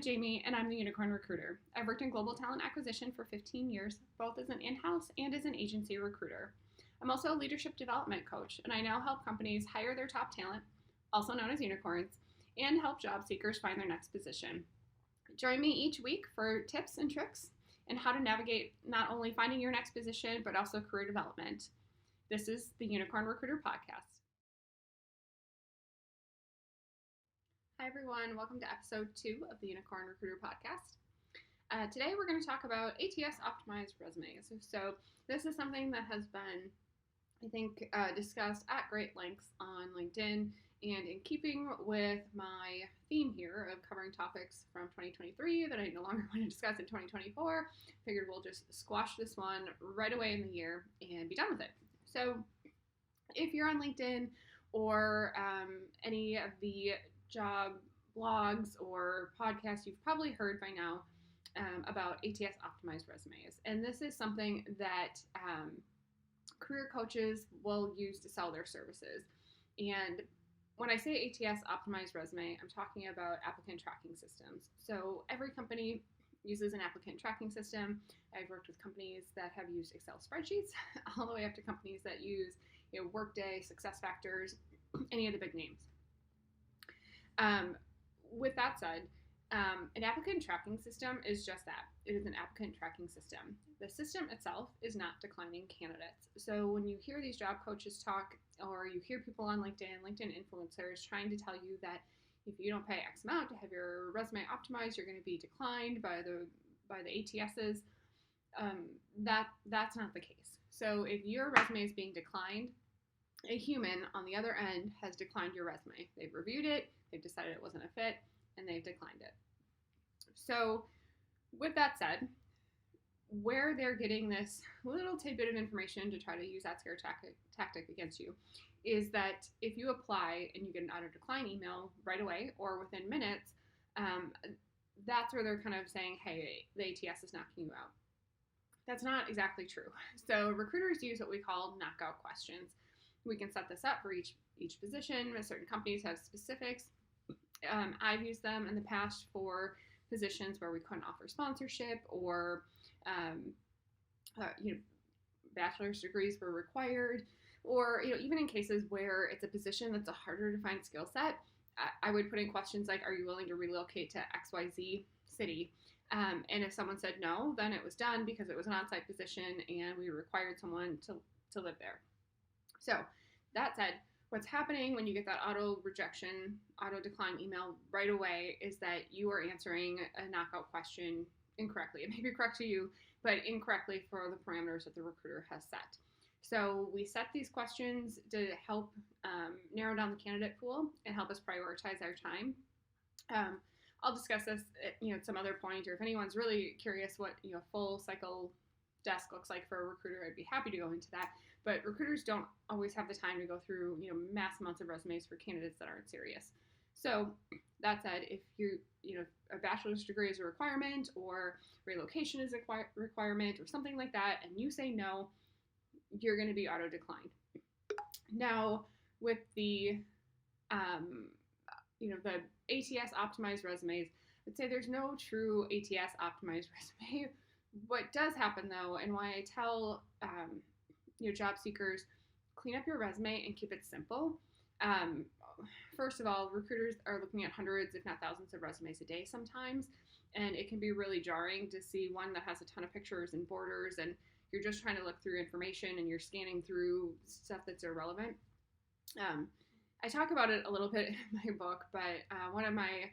Jamie, and I'm the Unicorn Recruiter. I've worked in global talent acquisition for 15 years, both as an in-house and as an agency recruiter. I'm also a leadership development coach, and I now help companies hire their top talent, also known as unicorns, and help job seekers find their next position. Join me each week for tips and tricks and how to navigate not only finding your next position, but also career development. This is the Unicorn Recruiter Podcast. Hi, everyone. Welcome to episode 2 of the Unicorn Recruiter Podcast. Today, we're going to talk about ATS optimized resumes. So this is something that has been, I think, discussed at great lengths on LinkedIn, and in keeping with my theme here of covering topics from 2023 that I no longer want to discuss in 2024, figured we'll just squash this one right away in the year and be done with it. So if you're on LinkedIn or any of the job blogs or podcasts, you've probably heard by now about ATS optimized resumes. And this is something that career coaches will use to sell their services. And when I say ATS optimized resume, I'm talking about applicant tracking systems. So every company uses an applicant tracking system. I've worked with companies that have used Excel spreadsheets, all the way up to companies that use Workday, SuccessFactors, any of the big names. With that said, an applicant tracking system is just that. It is an applicant tracking system. The system itself is not declining candidates. So when you hear these job coaches talk, or you hear people on LinkedIn influencers trying to tell you that if you don't pay X amount to have your resume optimized, you're going to be declined by the ATSs, that's not the case. So if your resume is being declined, a human on the other end has declined your resume. They've reviewed it, they've decided it wasn't a fit, and they've declined it. So with that said, where they're getting this little tidbit of information to try to use that scare tactic against you is that if you apply and you get an auto decline email right away or within minutes, that's where they're kind of saying, hey, the ATS is knocking you out. That's not exactly true. So recruiters use what we call knockout questions. We can set this up for each position. Certain companies have specifics. I've used them in the past for positions where we couldn't offer sponsorship or bachelor's degrees were required, or even in cases where it's a position that's a harder to find skill set. I would put in questions like, are you willing to relocate to XYZ city? And if someone said no, then it was done because it was an on-site position and we required someone to live there. So that said, what's happening when you get that auto decline email right away is that you are answering a knockout question incorrectly. It may be correct to you, but incorrectly for the parameters that the recruiter has set. So we set these questions to help narrow down the candidate pool and help us prioritize our time. I'll discuss this at some other point, or if anyone's really curious what full cycle desk looks like for a recruiter, I'd be happy to go into that. But recruiters don't always have the time to go through mass amounts of resumes for candidates that aren't serious. So that said, if a bachelor's degree is a requirement or relocation is a requirement or something like that, and you say no, you're going to be auto declined. Now with the the ATS optimized resumes, I'd say there's no true ATS optimized resume. What does happen though, and why I tell job seekers, clean up your resume and keep it simple. First of all, recruiters are looking at hundreds, if not thousands, of resumes a day sometimes, and it can be really jarring to see one that has a ton of pictures and borders, and you're just trying to look through information and you're scanning through stuff that's irrelevant. I talk about it a little bit in my book, but one of my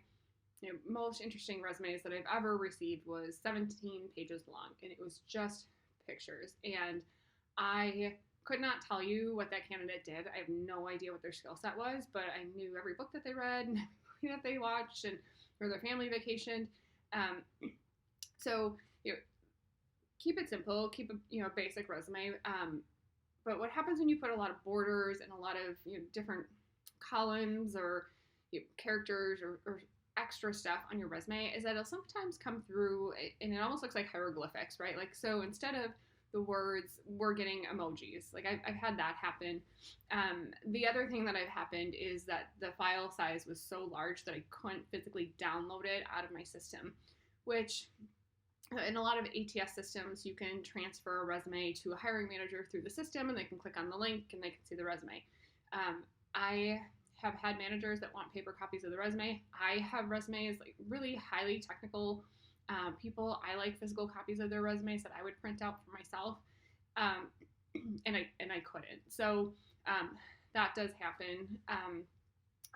most interesting resumes that I've ever received was 17 pages long, and it was just pictures. And I could not tell you what that candidate did. I have no idea what their skill set was, but I knew every book that they read and every movie that they watched and where their family vacationed. So keep it simple, keep a basic resume. But what happens when you put a lot of borders and a lot of different columns or characters or extra stuff on your resume is that it'll sometimes come through and it almost looks like hieroglyphics, right? Like, so instead of the words, we're getting emojis. Like I've had that happen. The other thing that I've happened is that the file size was so large that I couldn't physically download it out of my system, which in a lot of ATS systems, you can transfer a resume to a hiring manager through the system and they can click on the link and they can see the resume. I have had managers that want paper copies of the resume. I have resumes, like really highly technical people. I like physical copies of their resumes that I would print out for myself, and I couldn't. So that does happen.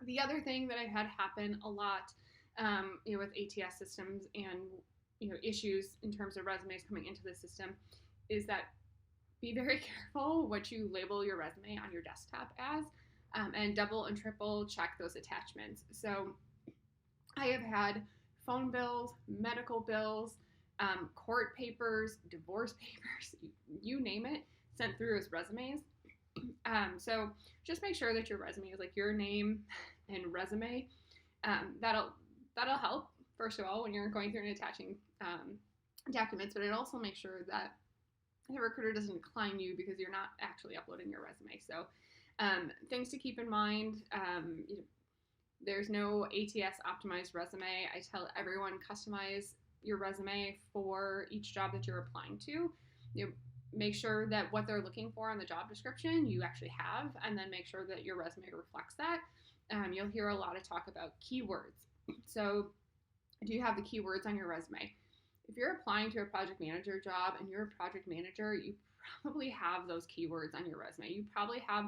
The other thing that I've had happen a lot, with ATS systems and issues in terms of resumes coming into the system, is that be very careful what you label your resume on your desktop as, and double and triple check those attachments. So I have had phone bills, medical bills, court papers, divorce papers, you name it, sent through as resumes. So just make sure that your resume is like your name and resume. That'll help, first of all, when you're going through and attaching documents, but it also makes sure that the recruiter doesn't decline you because you're not actually uploading your resume. So things to keep in mind, there's no ATS optimized resume. I tell everyone, customize your resume for each job that you're applying to. Make sure that what they're looking for on the job description you actually have, and then make sure that your resume reflects that. You'll hear a lot of talk about keywords. So do you have the keywords on your resume? If you're applying to a project manager job and you're a project manager, you probably have those keywords on your resume. You probably have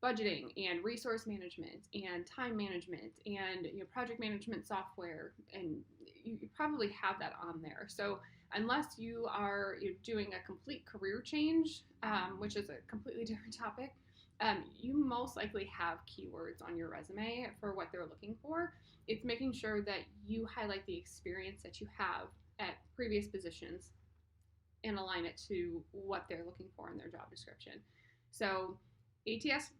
budgeting and resource management and time management and project management software, and you probably have that on there. So unless you are doing a complete career change, which is a completely different topic, you most likely have keywords on your resume for what they're looking for. It's making sure that you highlight the experience that you have at previous positions and align it to what they're looking for in their job description. So ATS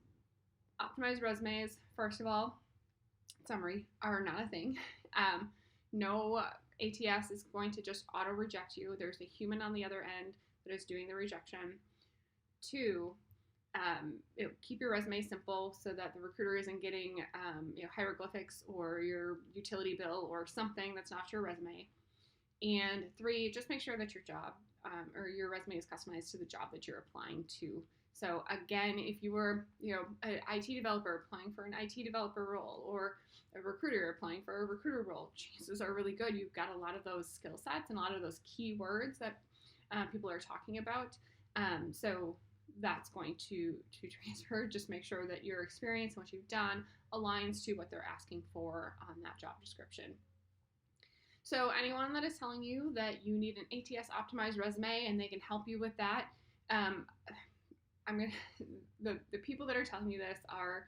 optimized resumes, first of all, summary, are not a thing. No ATS is going to just auto reject you. There's a human on the other end that is doing the rejection. 2, keep your resume simple so that the recruiter isn't getting hieroglyphics or your utility bill or something that's not your resume. And 3, just make sure that your job or your resume is customized to the job that you're applying to. So again, if you were an IT developer applying for an IT developer role, or a recruiter applying for a recruiter role, chances are really good you've got a lot of those skill sets and a lot of those keywords that people are talking about. So that's going to transfer. Just make sure that your experience and what you've done aligns to what they're asking for on that job description. So anyone that is telling you that you need an ATS optimized resume and they can help you with that, the people that are telling you this are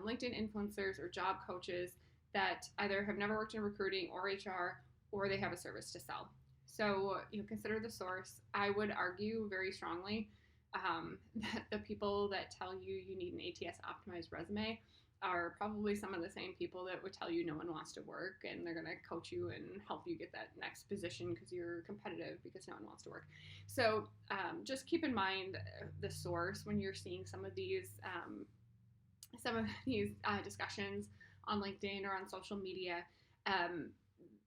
LinkedIn influencers or job coaches that either have never worked in recruiting or HR, or they have a service to sell. So consider the source. I would argue very strongly that the people that tell you you need an ATS optimized resume are probably some of the same people that would tell you no one wants to work, and they're going to coach you and help you get that next position because you're competitive because no one wants to work. So just keep in mind the source when you're seeing some of these discussions on LinkedIn or on social media.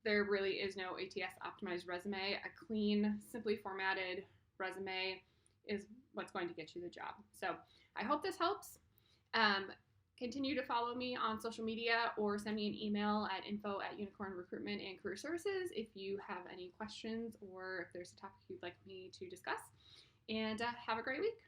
There really is no ATS optimized resume. A clean, simply formatted resume is what's going to get you the job. So I hope this helps. Continue to follow me on social media or send me an email at info@Unicorn Recruitment and Career Services if you have any questions or if there's a topic you'd like me to discuss. And have a great week.